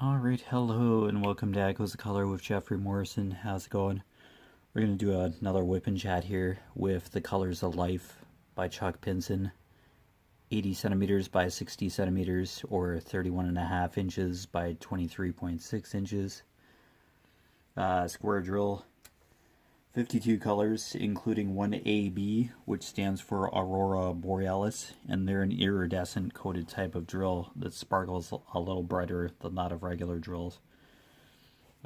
Alright, hello and welcome to Echoes of Color with Jeffery Morrison. How's it going? We're going to do another whip and chat here with The Colors of Life by Chuck Pinson. 80 centimeters by 60 centimeters or 31.5 inches by 23.6 inches. Square drill. 52 colors, including one AB, which stands for Aurora Borealis, and they're an iridescent coated type of drill that sparkles a little brighter than that of regular drills.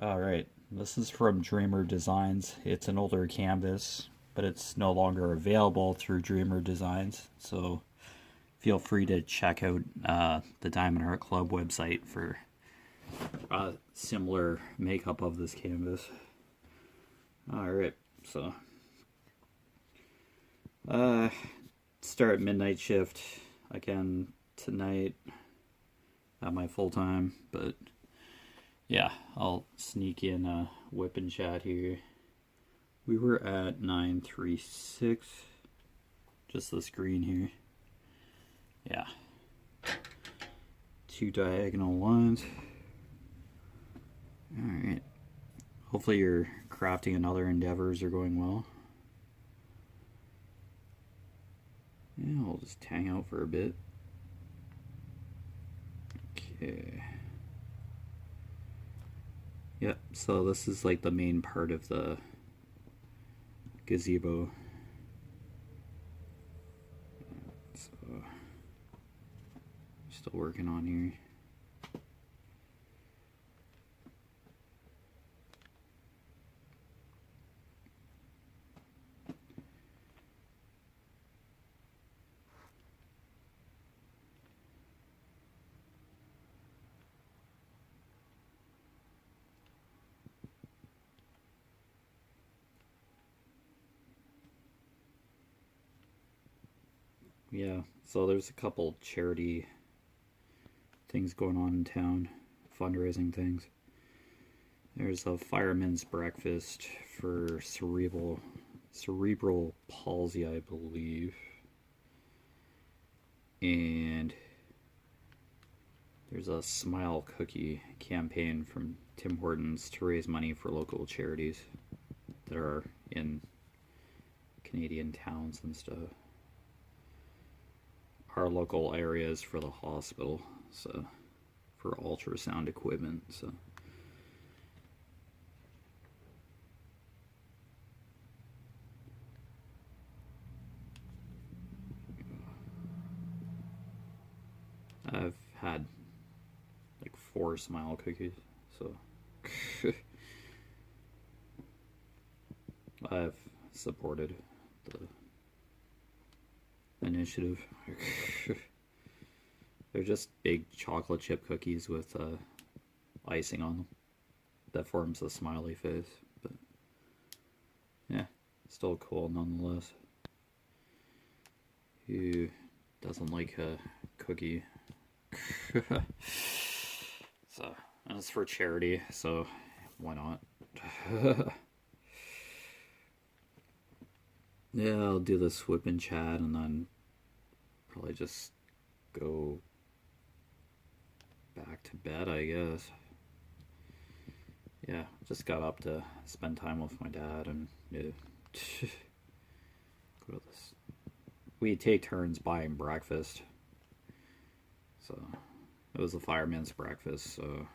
Alright, this is from Dreamer Designs. It's an older canvas, but it's no longer available through Dreamer Designs, so feel free to check out the Diamond Art Club website for a similar makeup of this canvas. Alright, so start midnight shift again tonight at my full time, but yeah, I'll sneak in a whip and chat here. We were at 936, just the screen here. Yeah, two diagonal lines. Alright, hopefully your crafting and other endeavors are going well. Yeah, I'll just hang out for a bit. Okay. Yep, so this is like the main part of the gazebo. So, still working on here. Yeah, so there's a couple charity things going on in town, fundraising things. There's a fireman's breakfast for cerebral palsy, I believe. And there's a smile cookie campaign from Tim Hortons to raise money for local charities that are in Canadian towns and stuff. Our local areas for the hospital, so for ultrasound equipment. So I've had like 4 smile cookies, so I've supported the initiative. They're just big chocolate chip cookies with icing on them that forms a smiley face, but yeah, still cool nonetheless. Who doesn't like a cookie? So, and it's for charity, so why not? Yeah, I'll do this whip and chat and then probably just go back to bed, I guess. Yeah, just got up to spend time with my dad and yeah. Go to this. We take turns buying breakfast. So it was a fireman's breakfast, so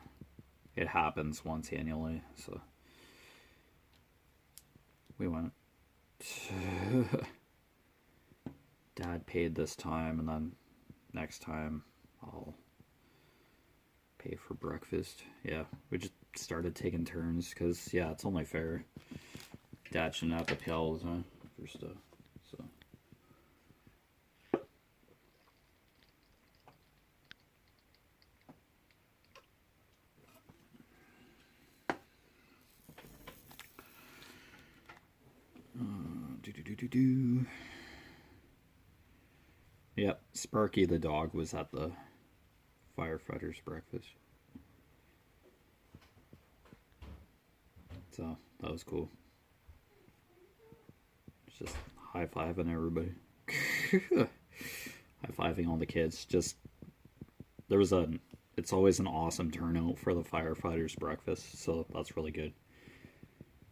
it happens once annually, so we went. Dad paid this time, and then next time I'll pay for breakfast. Yeah, we just started taking turns because, yeah, it's only fair. Dad shouldn't have to pay all the time for stuff. So. Yep, Sparky the dog was at the firefighter's breakfast. So that was cool. Just high-fiving everybody. High-fiving all the kids. Just, there was an it's always an awesome turnout for the firefighters' breakfast, so that's really good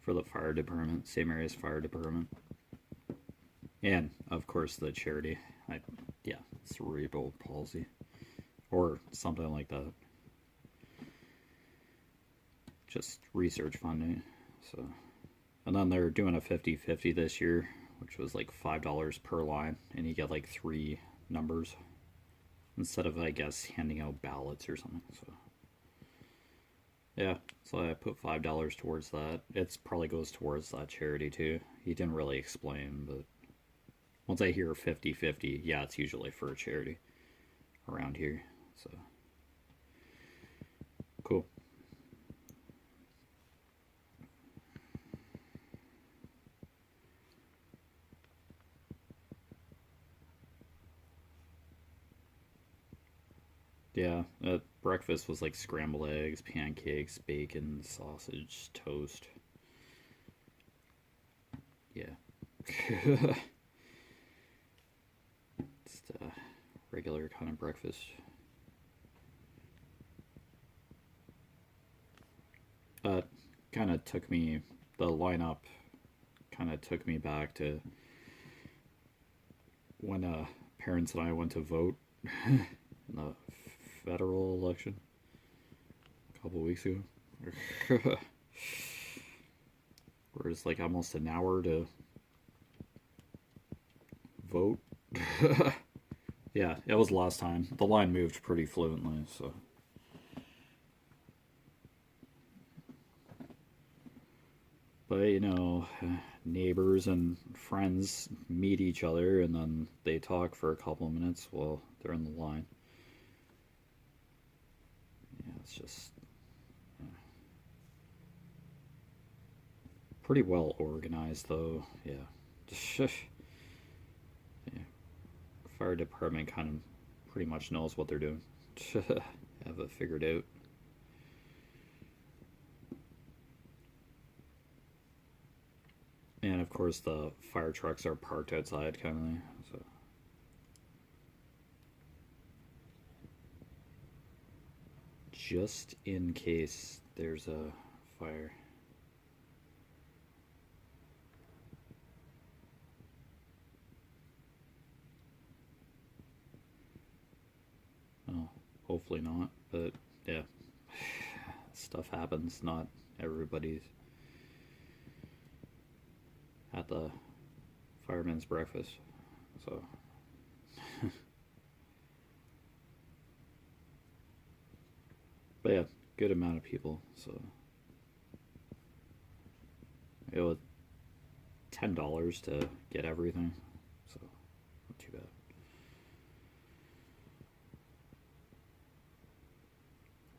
for the fire department, same area as fire department. And, of course, the charity. Yeah, cerebral palsy. Or something like that. Just research funding. So, and then they're doing a 50-50 this year, which was like $5 per line, and you get like 3 numbers instead of, I guess, handing out ballots or something. So yeah, so I put $5 towards that. It probably goes towards that charity too. He didn't really explain, but once I hear 50-50, yeah, it's usually for a charity around here. So cool. Yeah, breakfast was like scrambled eggs, pancakes, bacon, sausage, toast. Yeah. Just a regular kind of breakfast. Kind of took me, the lineup kind of took me back to when parents and I went to vote in the federal election a couple weeks ago. Where it's like almost an hour to vote. Yeah, it was last time. The line moved pretty fluently, so. But, you know, neighbors and friends meet each other and then they talk for a couple of minutes while they're in the line. Yeah, it's just pretty well organized, though. Yeah. Yeah. Fire department kind of pretty much knows what they're doing. Have it figured out. And of course, the fire trucks are parked outside, kind of thing. So. Just in case there's a fire. Oh, hopefully not. But yeah, stuff happens. Not everybody's at the fireman's breakfast. So. But yeah, good amount of people. So it was $10 to get everything. So not too bad.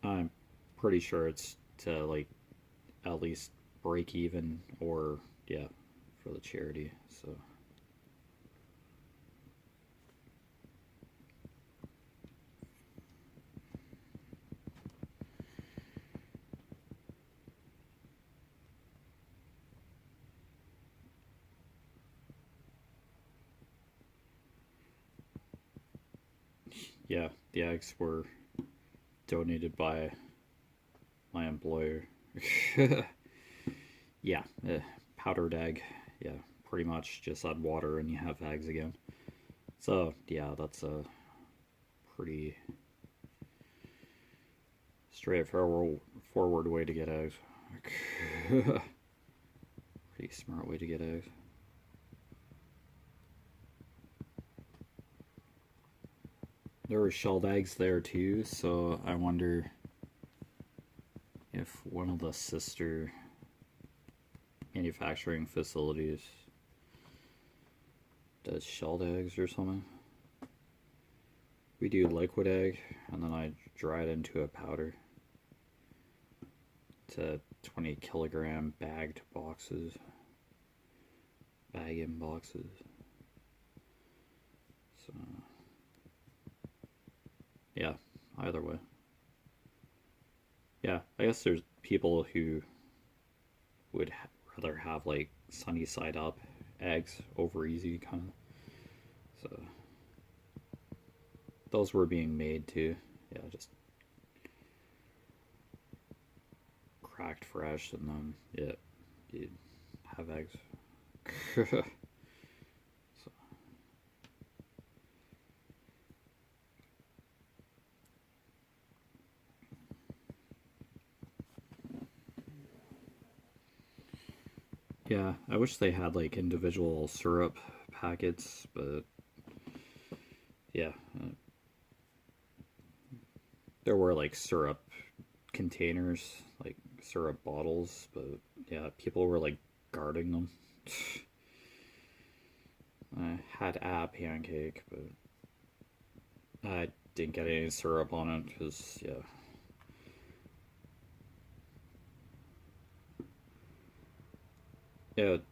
I'm pretty sure it's to like at least break even or yeah, for the charity. So yeah, the eggs were donated by my employer. Yeah, powdered egg. Yeah, pretty much just add water and you have eggs again. So yeah, that's a pretty straightforward way to get eggs. Pretty smart way to get eggs. There were shelled eggs there too, so I wonder if one of the sister manufacturing facilities does shelled eggs or something. We do liquid egg, and then I dry it into a powder. To 20 kilogram bagged boxes. Bag in boxes. So, yeah, either way. Yeah, I guess there's people who would rather have like sunny side up eggs over easy kind of. So those were being made too. Yeah, just cracked fresh, and then you'd have eggs. So, yeah, I wish they had like individual syrup packets, but yeah, there were like syrup containers, like syrup bottles, but yeah, people were like guarding them. I had a pancake, but I didn't get any syrup on it because, yeah.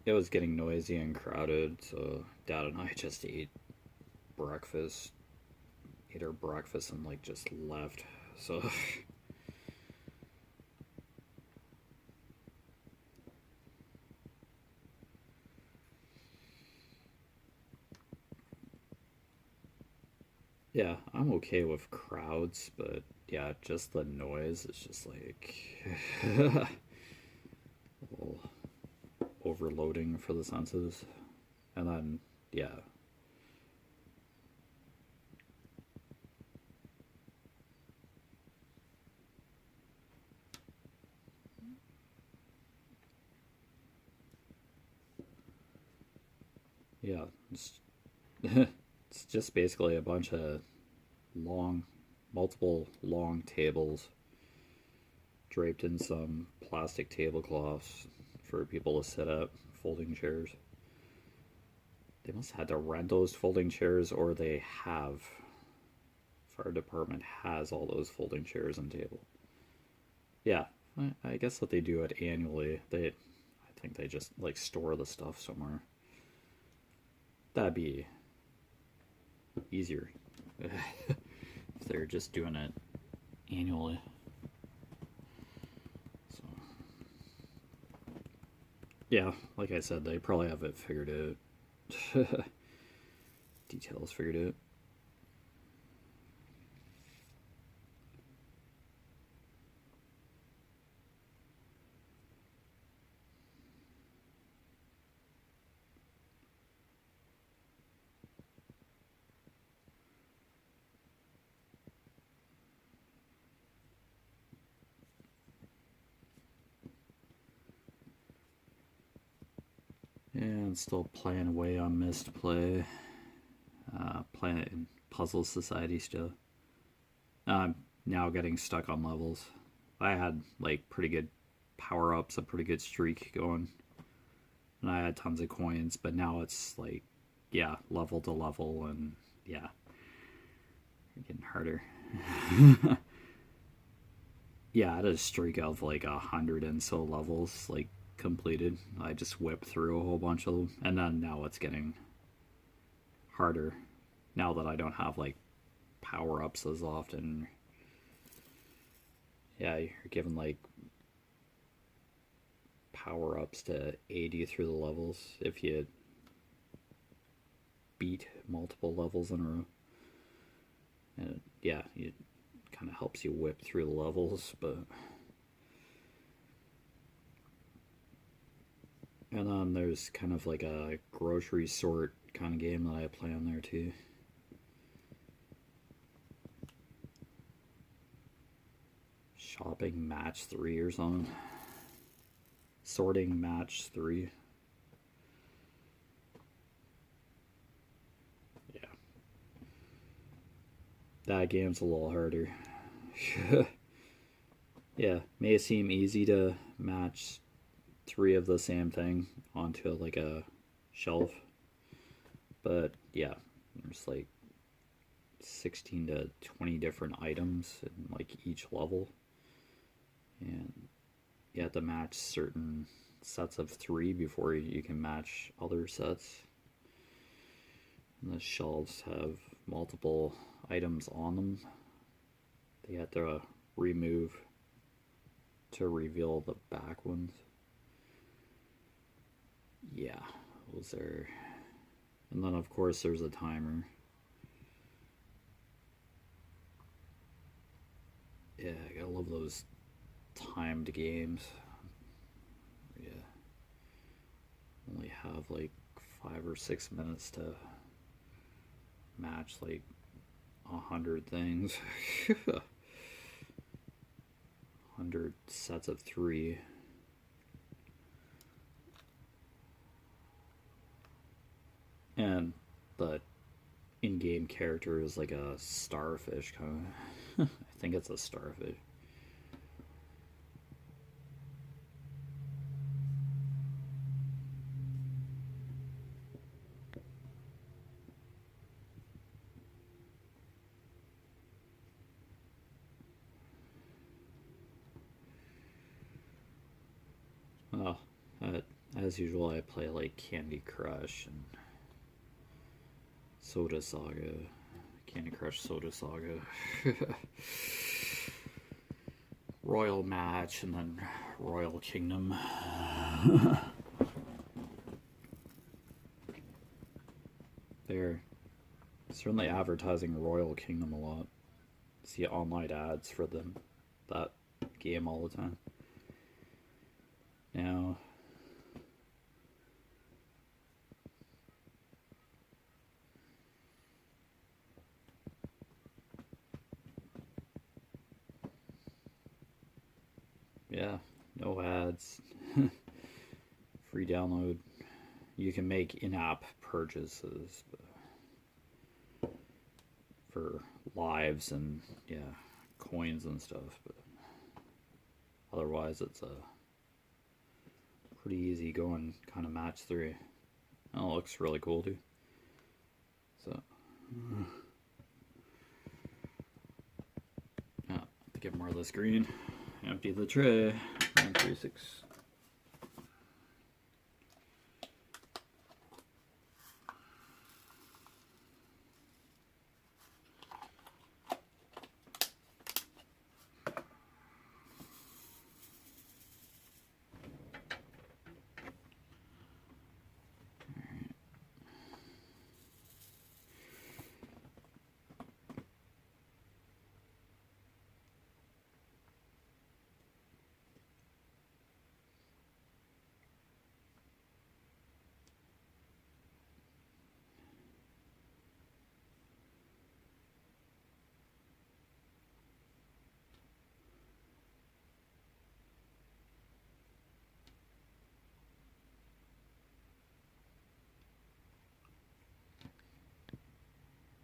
It was getting noisy and crowded, so Dad and I just breakfast, ate our breakfast, and like just left. So yeah, I'm okay with crowds, but yeah, just the noise is just like a little overloading for the senses. And then, yeah. Yeah, it's, it's just basically a bunch of long, multiple long tables draped in some plastic tablecloths for people to sit at, folding chairs. They must have had to rent those folding chairs, or they have. Fire department has all those folding chairs and table. Yeah, I guess that they do it annually. I think they just like store the stuff somewhere. That'd be easier if they're just doing it annually. So, yeah, like I said, they probably have it figured out. Details figured out. And still playing away on missed play. Playing Puzzle Society still. I'm now getting stuck on levels. I had like pretty good power ups, a pretty good streak going, and I had tons of coins. But now it's like, yeah, level to level, and yeah, getting harder. Yeah, I had a streak of like 100 and so levels like completed. I just whipped through a whole bunch of them, and then now it's getting harder. Now that I don't have like power ups as often. Yeah, you're given like power ups to aid you through the levels if you beat multiple levels in a row. And yeah, it kind of helps you whip through the levels, but. And then there's kind of like a grocery sort kind of game that I play on there too. Shopping match 3 or something. Sorting match 3. Yeah. That game's a little harder. Yeah, may seem easy to match 3 of the same thing onto like a shelf, but yeah, there's like 16 to 20 different items in like each level, and you have to match certain sets of 3 before you can match other sets. And the shelves have multiple items on them. They have to remove to reveal the back ones. Yeah, those are. And then, of course, there's a timer. Yeah, I gotta love those timed games. Yeah. Only have like 5 or 6 minutes to match like 100 things. 100 sets of 3. And the in-game character is like a starfish kind of. I think it's a starfish. Well, as usual, I play like Candy Crush and Soda Saga. Candy Crush Soda Saga. Royal Match and then Royal Kingdom. They're certainly advertising Royal Kingdom a lot. See online ads for them, that game all the time. Now, yeah, no ads, free download. You can make in-app purchases for lives and yeah, coins and stuff, but otherwise it's a pretty easy going kind of match 3. Oh, it looks really cool too. So yeah, to get more of this green, empty the tray. 1, 3, 6.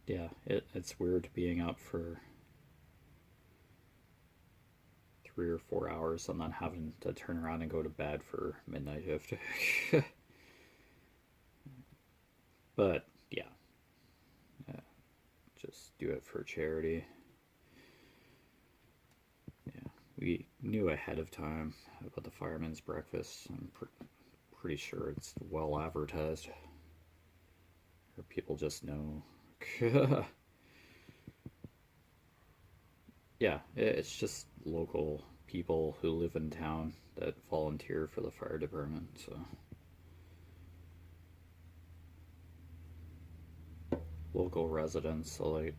Yeah, it's weird being up for 3 or 4 hours and then having to turn around and go to bed for midnight shift. But yeah, just do it for charity. Yeah, we knew ahead of time about the fireman's breakfast. I'm pretty sure it's well advertised, or people just know. Yeah, it's just local people who live in town that volunteer for the fire department, so local residents, so like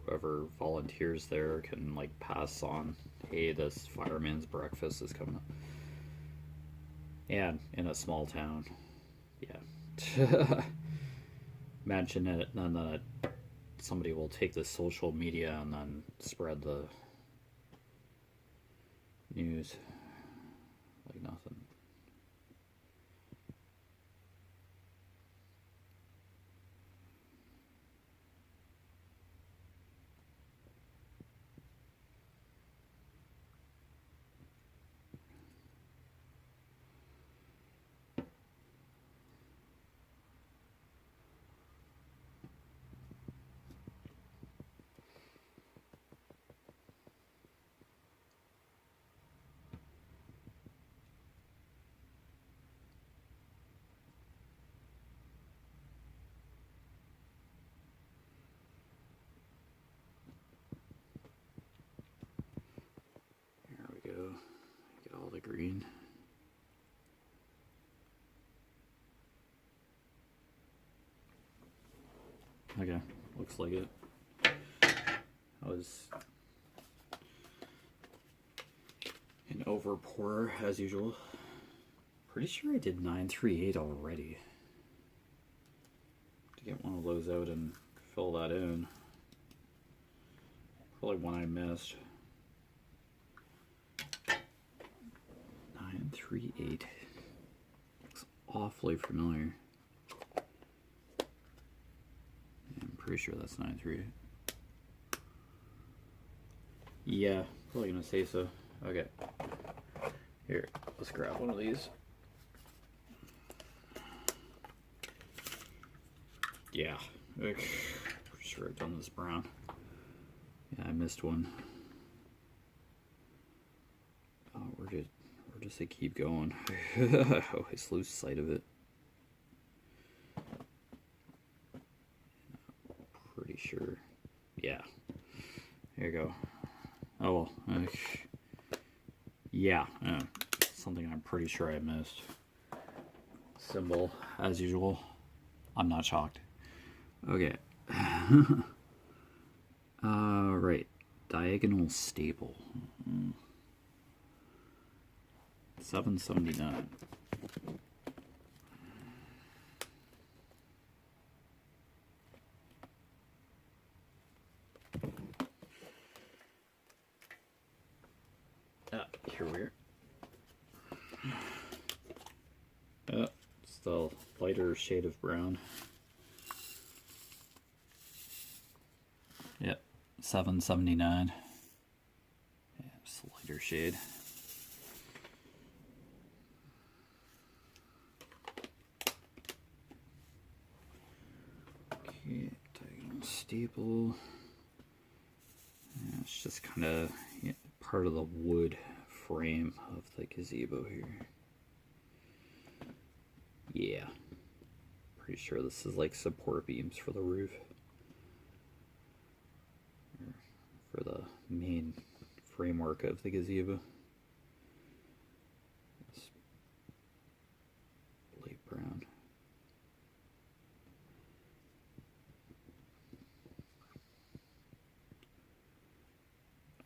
whoever volunteers there can like pass on, hey, this fireman's breakfast is coming up. And in a small town, yeah. Mention it, and then somebody will take the social media and then spread the news like nothing. There we go. Get all the green. Okay, looks like it. I was An over pour as usual. Pretty sure I did 938 already. To get one of those out and fill that in. Probably one I missed. 938. Looks awfully familiar. I'm pretty sure that's 938. Yeah, probably gonna say so. Okay. Here, let's grab one of these. Yeah, pretty sure I've done this brown. Yeah, I missed one. Oh, where does it keep going? I always lose sight of it. Pretty sure. Yeah. There you go. Oh well. Yeah. Something I'm pretty sure I missed. Symbol, as usual. I'm not shocked. Okay. Right. Diagonal staple. 779. Here we are. It's the lighter shade of brown. Yep, 779. Yeah, it's a lighter shade. Okay, diagonal staple. Yeah, it's just kind of part of the wood frame of the gazebo here. Yeah, pretty sure this is like support beams for the roof. For the main framework of the gazebo. It's light brown.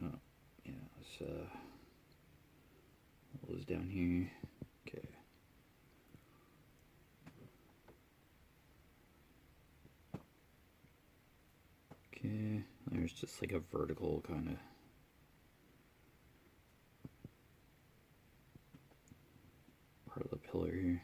Oh, yeah, it's what was down here? Okay. Okay, there's just like a vertical kind of part of the pillar here.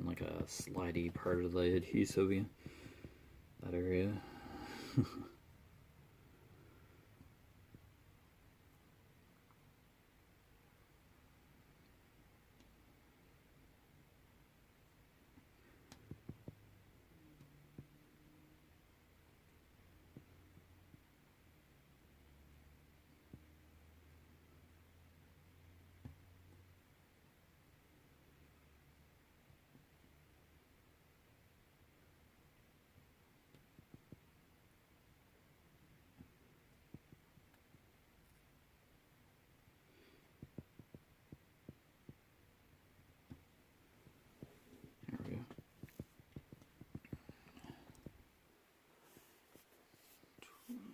Like a slidey part of the adhesive in that area. There we go.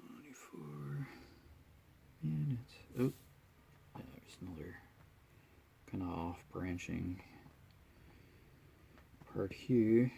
24 minutes. Oh, yeah, there's another kind of off branching part here.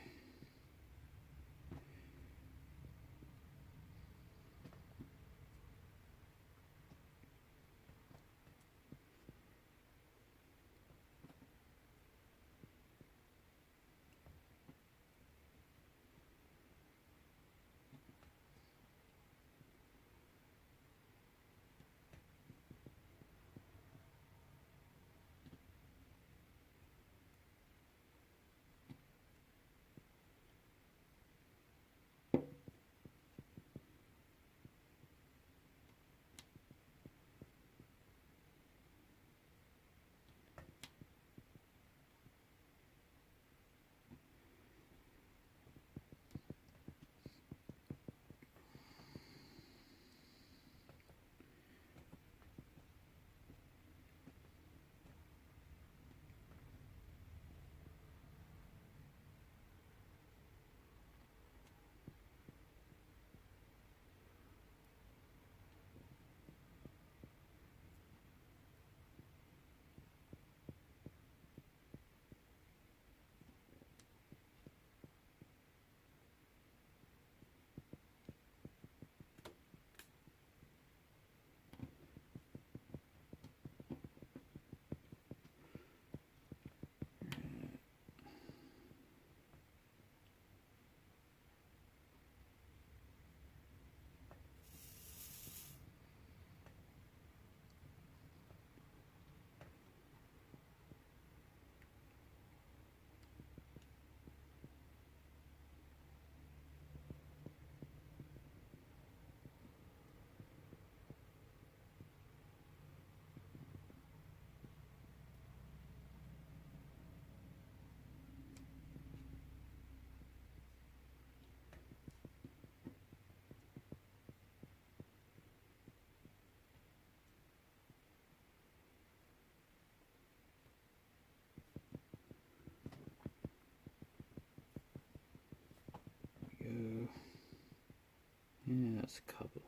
this couple.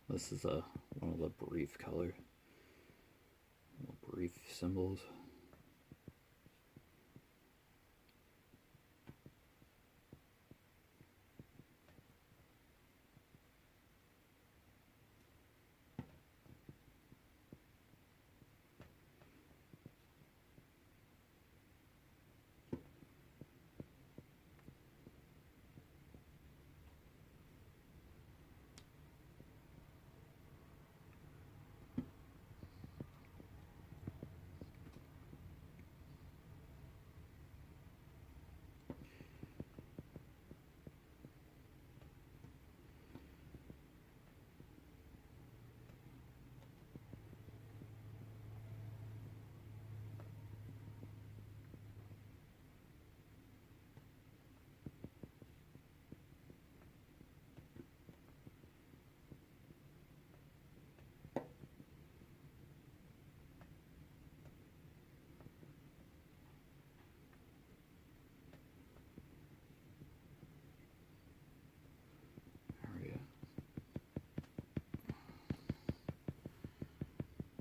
This is one of the brief color, brief symbols.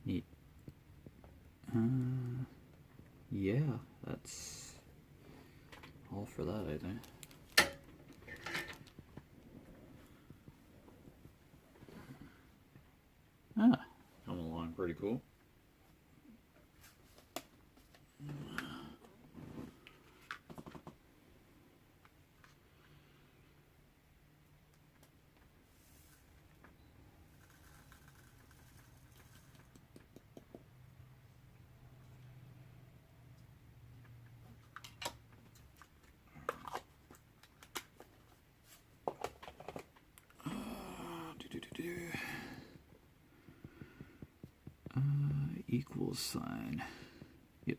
Neat. Yeah, that's all for that, I think. Coming along pretty cool. Equals sign. Yep.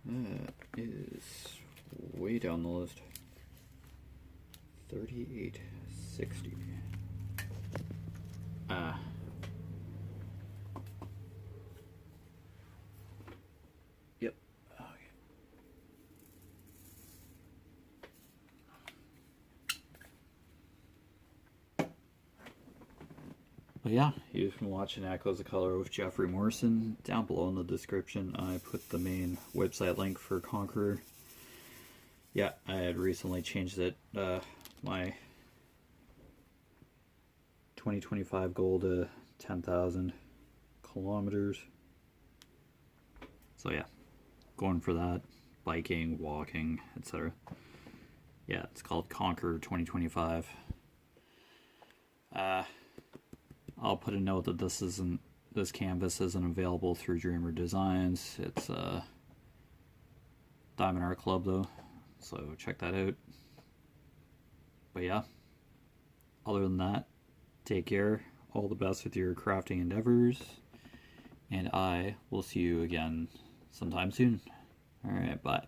That is way down the list. 3860. Yep. Okay. But yeah, you've been watching Echoes of Color with Jeffery Morrison. Down below in the description, I put the main website link for Conqueror. Yeah, I had recently changed it. My 2025 goal to 10,000 kilometers. So yeah, going for that. Biking, walking, etc. Yeah, it's called Conqueror 2025. I'll put a note that this canvas isn't available through Dreamer Designs. It's Diamond Art Club though, so check that out. But yeah, other than that, take care. All the best with your crafting endeavors, and I will see you again sometime soon. Alright, bye.